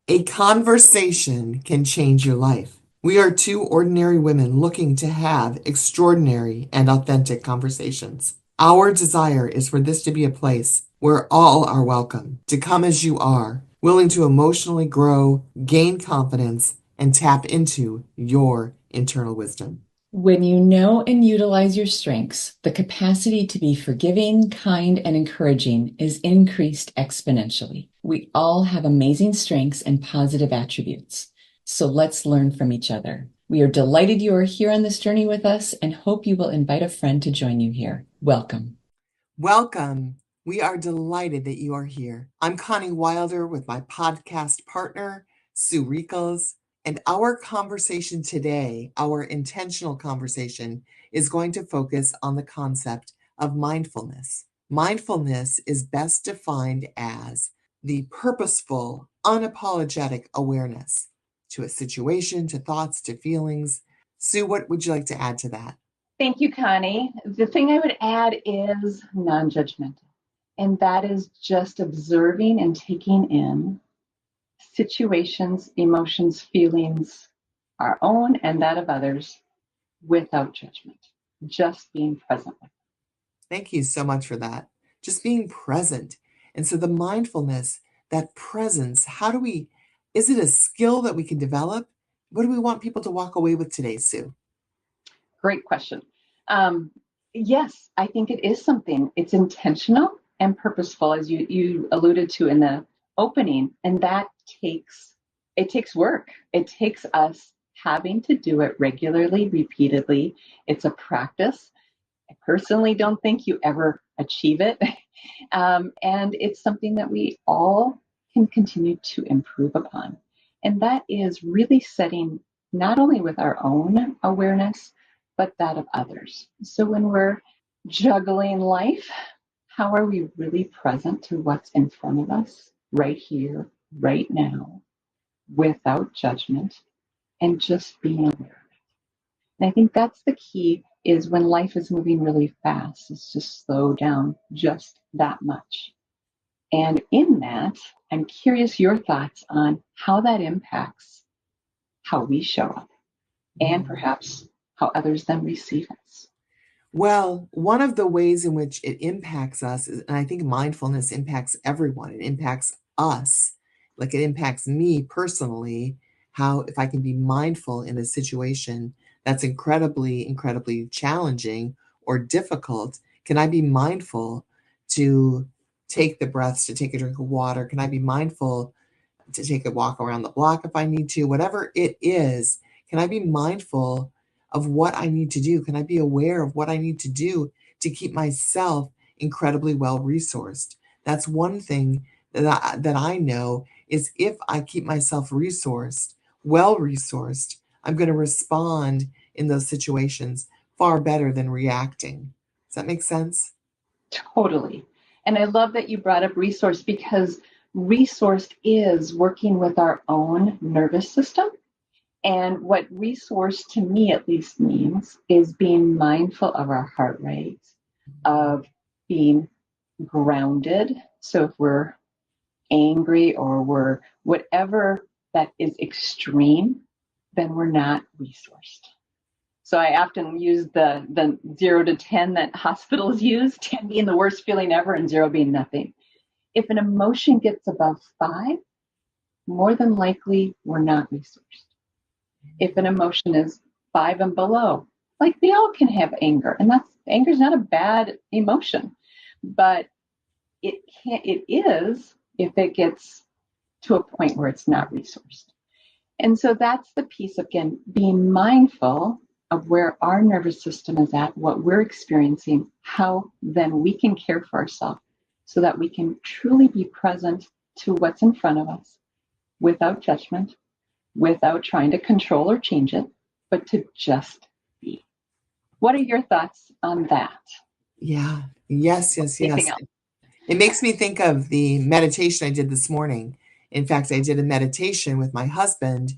A conversation can change your life. We are two ordinary women looking to have extraordinary and authentic conversations. Our desire is for this to be a place where all are welcome, to come as you are, willing to emotionally grow, gain confidence, and tap into your internal wisdom. When you know and utilize your strengths, the capacity to be forgiving, kind, and encouraging is increased exponentially. We all have amazing strengths and positive attributes. So let's learn from each other. We are delighted you are here on this journey with us and hope you will invite a friend to join you here. Welcome. Welcome. We are delighted that you are here. I'm Connie Wilder with my podcast partner, Sue Riekels, and our conversation today, our intentional conversation, is going to focus on the concept of mindfulness. Mindfulness is best defined as the purposeful, unapologetic awareness to a situation, to thoughts, to feelings. Sue, what would you like to add to that? Thank you, Connie. The thing I would add is non-judgmental, and that is just observing and taking in situations, emotions, feelings, our own and that of others, without judgment, just being present with. Thank you so much for that. Just being present. And so the mindfulness, that presence, is it a skill that we can develop? What do we want people to walk away with today, Sue? Great question. Yes, I think it is something. It's intentional and purposeful, as you alluded to in the opening, and that takes work. It takes us having to do it regularly, repeatedly. It's a practice. I personally don't think you ever achieve it. And it's something that we all can continue to improve upon. And that is really setting not only with our own awareness, but that of others. So when we're juggling life, how are we really present to what's in front of us right here, right now, without judgment, and just being aware of it? And I think that's the key, is when life is moving really fast, is to slow down just that much. And in that, I'm curious your thoughts on how that impacts how we show up and perhaps how others then receive us. Well, one of the ways in which it impacts us is, and I think mindfulness impacts everyone, it impacts us, like it impacts me personally, how if I can be mindful in a situation that's incredibly, incredibly challenging or difficult, can I be mindful to take the breaths, to take a drink of water? Can I be mindful to take a walk around the block if I need to? Whatever it is, can I be mindful of what I need to do? Can I be aware of what I need to do to keep myself incredibly well resourced? That's one thing that I know is if I keep myself resourced, well resourced, I'm going to respond in those situations far better than reacting. Does that make sense? Totally. And I love that you brought up resource, because resource is working with our own nervous system. And what resource to me at least means is being mindful of our heart rate, of being grounded. So if we're angry or we're whatever that is extreme, then we're not resourced. So I often use the 0 to 10 that hospitals use, 10 being the worst feeling ever and 0 being nothing. If an emotion gets above 5, more than likely we're not resourced. If an emotion is 5 and below, like we all can have anger, and anger is not a bad emotion, but it is if it gets to a point where it's not resourced. And so that's the piece, again, being mindful of where our nervous system is at, what we're experiencing, how then we can care for ourselves so that we can truly be present to what's in front of us without judgment, without trying to control or change it, but to just be. What are your thoughts on that? Yeah. Yes, yes, Anything yes. else? It makes me think of the meditation I did this morning. In fact, I did a meditation with my husband,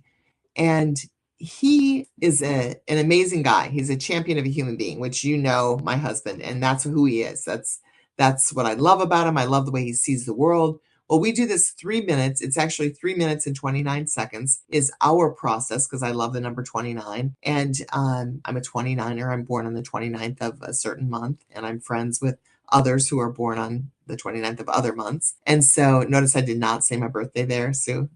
and he is an amazing guy. He's a champion of a human being, which you know, my husband, and that's who he is. That's what I love about him. I love the way he sees the world. Well, we do this 3 minutes. It's actually 3 minutes and 29 seconds is our process because I love the number 29. And I'm a 29er. I'm born on the 29th of a certain month, and I'm friends with others who are born on the 29th of other months. And so notice I did not say my birthday there, Sue.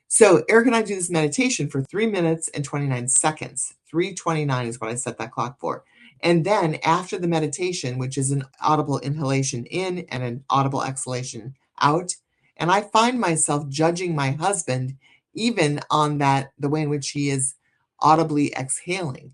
So Eric and I do this meditation for 3 minutes and 29 seconds. 3:29 is what I set that clock for. And then after the meditation, which is an audible inhalation in and an audible exhalation out, and I find myself judging my husband even on that, the way in which he is audibly exhaling.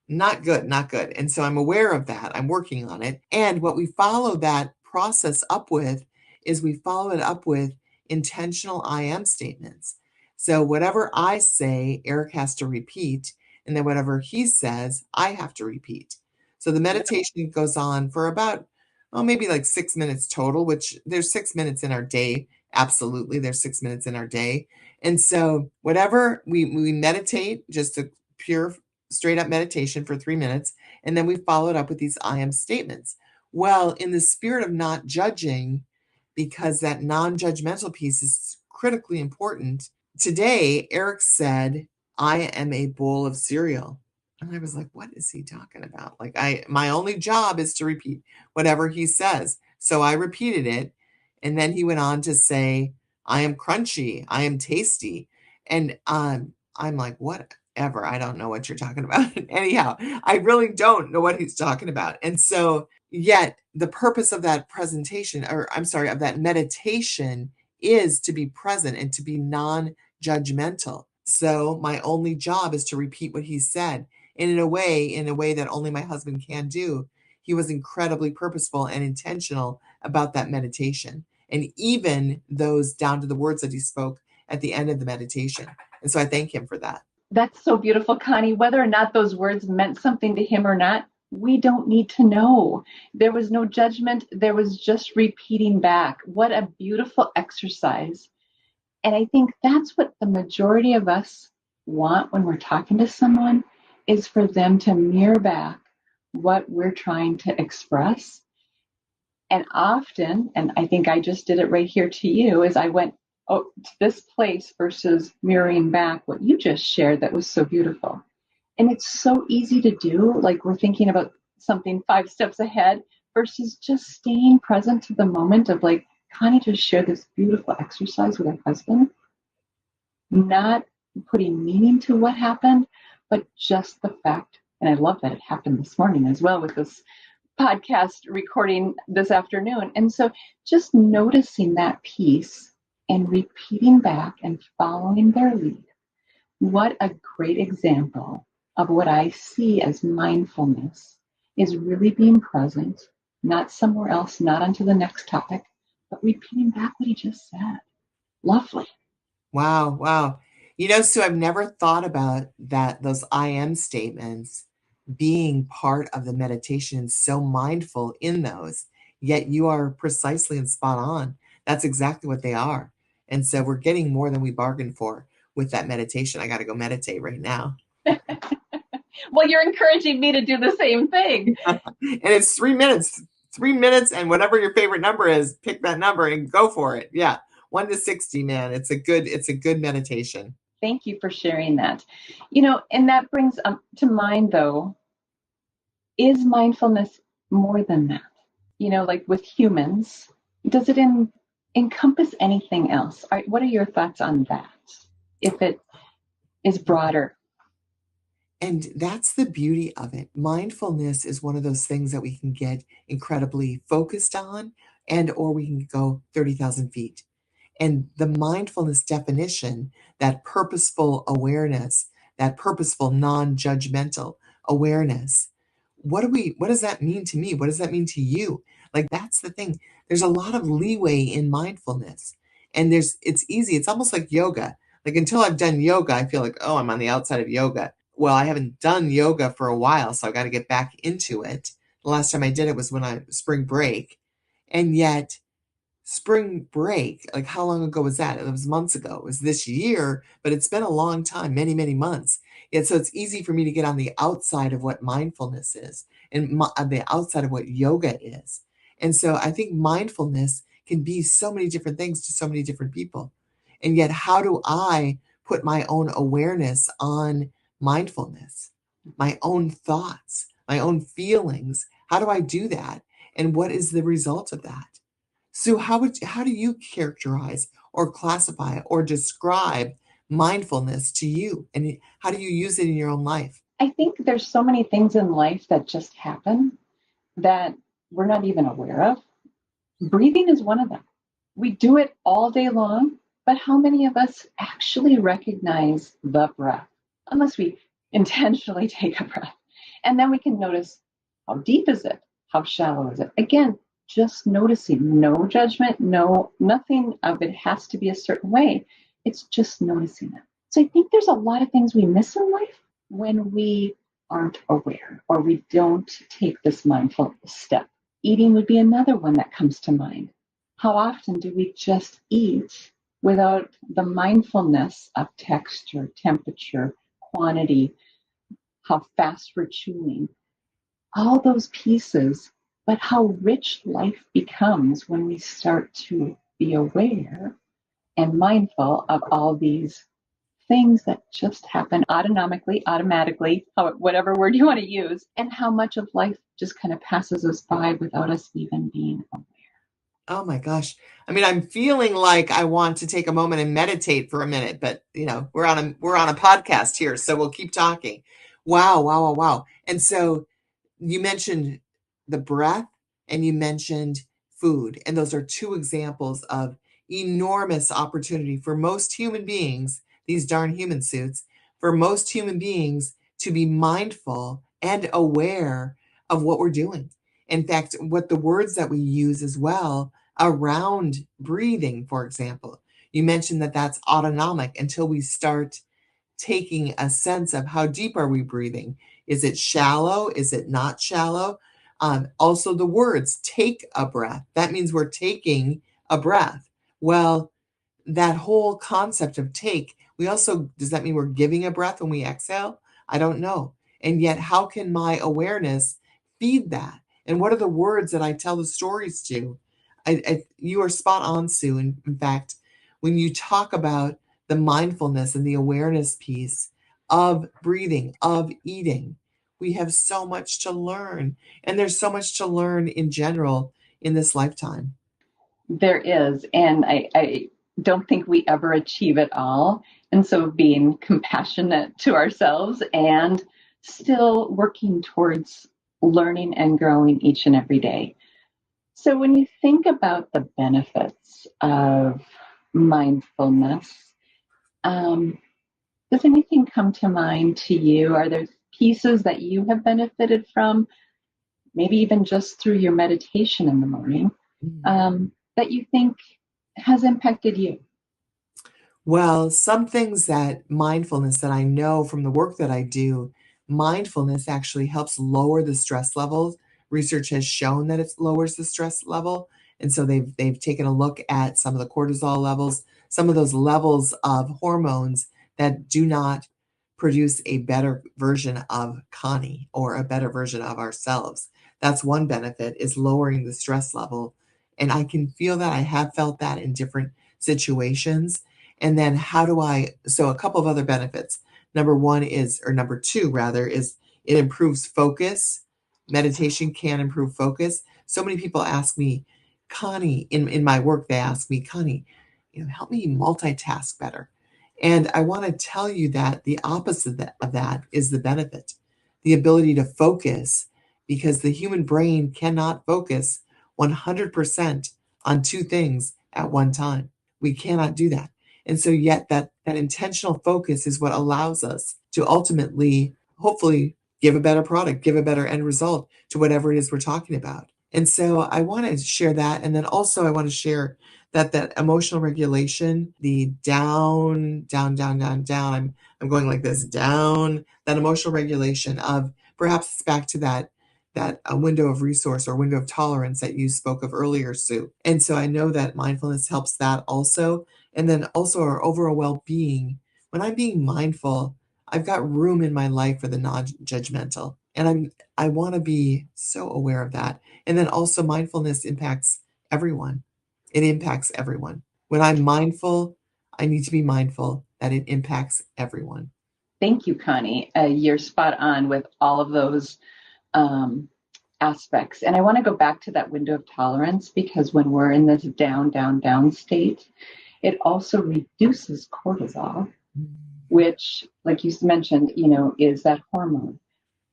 Not good, not good. And so I'm aware of that. I'm working on it. And what we follow that process up with is we follow it up with intentional I am statements. So whatever I say, Eric has to repeat. And then whatever he says, I have to repeat. So the meditation goes on for about, maybe like 6 minutes total, which there's 6 minutes in our day. Absolutely. There's 6 minutes in our day. And so whatever we meditate, just a pure straight up meditation for 3 minutes, and then we follow it up with these I am statements. Well, in the spirit of not judging, because that non-judgmental piece is critically important, today Eric said, I am a bowl of cereal. And I was like, what is he talking about? Like, my only job is to repeat whatever he says. So I repeated it. And then he went on to say, I am crunchy, I am tasty. And I'm like, whatever, I don't know what you're talking about. Anyhow, I really don't know what he's talking about. And so, yet the purpose of that presentation, or I'm sorry, of that meditation is to be present and to be non-judgmental. So my only job is to repeat what he said. And in a way that only my husband can do, he was incredibly purposeful and intentional about that meditation. And even those down to the words that he spoke at the end of the meditation. And so I thank him for that. That's so beautiful, Connie. Whether or not those words meant something to him or not, we don't need to know. There was no judgment. There was just repeating back. What a beautiful exercise. And I think that's what the majority of us want when we're talking to someone, is for them to mirror back what we're trying to express. And often, and I think I just did it right here to you, is I went to this place versus mirroring back what you just shared that was so beautiful. And it's so easy to do, like we're thinking about something 5 steps ahead versus just staying present to the moment of, like, Connie just shared this beautiful exercise with her husband, not putting meaning to what happened, but just the fact, and I love that it happened this morning as well with this podcast recording this afternoon. And so just noticing that piece and repeating back and following their lead. What a great example of what I see as mindfulness, is really being present, not somewhere else, not onto the next topic, but repeating back what he just said. Lovely. Wow, wow. Sue, I've never thought about that, those I am statements being part of the meditation, so mindful in those, yet you are precisely and spot on. That's exactly what they are. And so we're getting more than we bargained for with that meditation. I got to go meditate right now. Well, you're encouraging me to do the same thing. And it's 3 minutes. 3 minutes, and whatever your favorite number is, pick that number and go for it. Yeah. 1 to 60, man. It's a good meditation. Thank you for sharing that. And that brings to mind, though, is mindfulness more than that? Like with humans, does it encompass anything else? What are your thoughts on that, if it is broader? And that's the beauty of it. Mindfulness is one of those things that we can get incredibly focused on, or we can go 30,000 feet. And the mindfulness definition, that purposeful awareness, that purposeful non-judgmental awareness, what does that mean to me? What does that mean to you? Like, that's the thing. There's a lot of leeway in mindfulness, and it's easy. It's almost like yoga. Like, until I've done yoga, I feel like, oh, I'm on the outside of yoga. Well, I haven't done yoga for a while, so I've got to get back into it. The last time I did it was spring break. And yet, spring break, like, how long ago was that? It was months ago. It was this year, but it's been a long time, many, many months. Yet, so it's easy for me to get on the outside of what mindfulness is and on the outside of what yoga is. And so I think mindfulness can be so many different things to so many different people. And yet, how do I put my own awareness on mindfulness, my own thoughts, my own feelings? How do I do that? And what is the result of that? So how do you characterize or classify or describe mindfulness to you? And how do you use it in your own life? I think there's so many things in life that just happen that we're not even aware of. Breathing is one of them. We do it all day long, but how many of us actually recognize the breath? Unless we intentionally take a breath. And then we can notice, how deep is it? How shallow is it? Again, just noticing, no judgment, nothing of it has to be a certain way. It's just noticing it. So I think there's a lot of things we miss in life when we aren't aware or we don't take this mindful step. Eating would be another one that comes to mind. How often do we just eat without the mindfulness of texture, temperature, quantity, how fast we're chewing, all those pieces, but how rich life becomes when we start to be aware and mindful of all these things that just happen automatically, whatever word you want to use, and how much of life just kind of passes us by without us even being aware. Oh my gosh. I mean, I'm feeling like I want to take a moment and meditate for a minute, but we're on a podcast here, so we'll keep talking. Wow, wow, wow, wow. And so you mentioned the breath and you mentioned food, and those are two examples of enormous opportunity for most human beings, these darn human suits, for most human beings to be mindful and aware of what we're doing. In fact, what the words that we use as well around breathing, for example, you mentioned that that's autonomic until we start taking a sense of how deep are we breathing. Is it shallow? Is it not shallow? Also, the words take a breath. That means we're taking a breath. Well, that whole concept of take, does that mean we're giving a breath when we exhale? I don't know. And yet, how can my awareness feed that? And what are the words that I tell the stories to? You are spot on, Sue. In fact, when you talk about the mindfulness and the awareness piece of breathing, of eating, we have so much to learn. And there's so much to learn in general in this lifetime. There is, and I don't think we ever achieve it all. And so being compassionate to ourselves and still working towards learning and growing each and every day. So when you think about the benefits of mindfulness, does anything come to mind to you? Are there pieces that you have benefited from, maybe even just through your meditation in the morning, that you think has impacted you? Well, some things that mindfulness that I know from the work that I do, mindfulness actually helps lower the stress levels. Research has shown that it lowers the stress level. And so they've taken a look at some of the cortisol levels, some of those levels of hormones that do not produce a better version of Connie or a better version of ourselves. That's one benefit, is lowering the stress level. And I can feel that. I have felt that in different situations. And then so a couple of other benefits. Number two rather, is it improves focus. Meditation can improve focus. So many people ask me, Connie, in my work, they ask me, Connie, help me multitask better. And I want to tell you that the opposite of that is the benefit, the ability to focus, because the human brain cannot focus 100% on two things at one time. We cannot do that. And so yet that intentional focus is what allows us to ultimately, hopefully, give a better product, give a better end result to whatever it is we're talking about. And so I want to share that. And then also I want to share that emotional regulation, the down, down, down, down, down. I'm going like this, down, that emotional regulation of, perhaps it's back to that a window of resource or window of tolerance that you spoke of earlier, Sue. And so I know that mindfulness helps that also. And then also our overall well-being. When I'm being mindful, I've got room in my life for the non-judgmental. And I want to be so aware of that. And then also mindfulness impacts everyone. It impacts everyone. When I'm mindful, I need to be mindful that it impacts everyone. Thank you, Connie. You're spot on with all of those aspects. And I want to go back to that window of tolerance, because when we're in this down, down, down state, it also reduces cortisol, which, like you mentioned, is that hormone.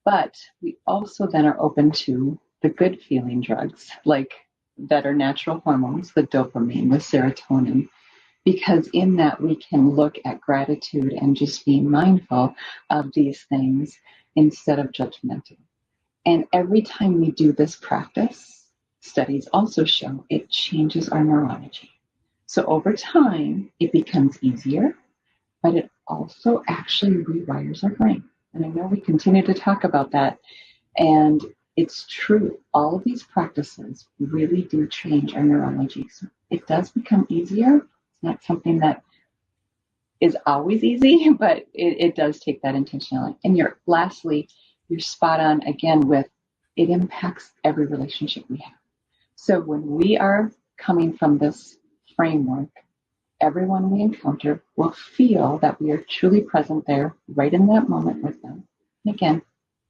But we also then are open to the good feeling drugs, like that are natural hormones, the dopamine, the serotonin, because in that we can look at gratitude and just being mindful of these things instead of judgmental. And every time we do this practice, studies also show it changes our neurology. So over time, it becomes easier, but it also actually rewires our brain. And I know we continue to talk about that. And it's true. All of these practices really do change our neurology. So it does become easier. It's not something that is always easy, but it does take that intentionality. And lastly, you're spot on again with it impacts every relationship we have. So when we are coming from this framework, everyone we encounter will feel that we are truly present there, right in that moment with them. And again,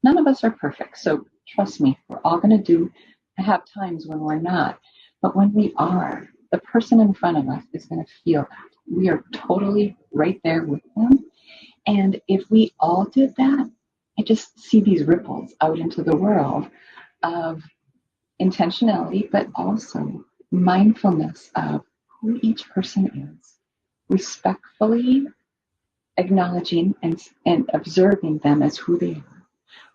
none of us are perfect. So trust me, we're all going to have times when we're not. But when we are, the person in front of us is going to feel that. We are totally right there with them. And if we all did that, I just see these ripples out into the world of intentionality, but also mindfulness of who each person is, respectfully acknowledging and observing them as who they are,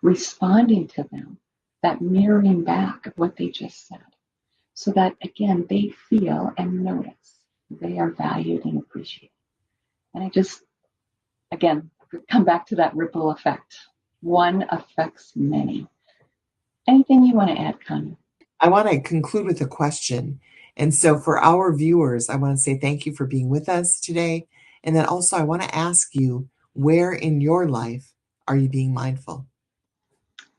responding to them, that mirroring back of what they just said, so that, again, they feel and notice they are valued and appreciated. And I just, again, come back to that ripple effect. One affects many. Anything you want to add, Connie? I want to conclude with a question. And so for our viewers, I want to say thank you for being with us today. And then also I want to ask you, where in your life are you being mindful?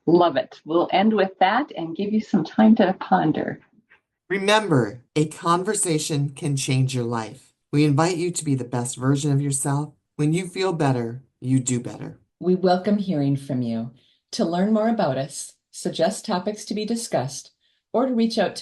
Love it. We'll end with that and give you some time to ponder. Remember, a conversation can change your life. We invite you to be the best version of yourself. When you feel better, you do better. We welcome hearing from you. To learn more about us, suggest topics to be discussed, or to reach out to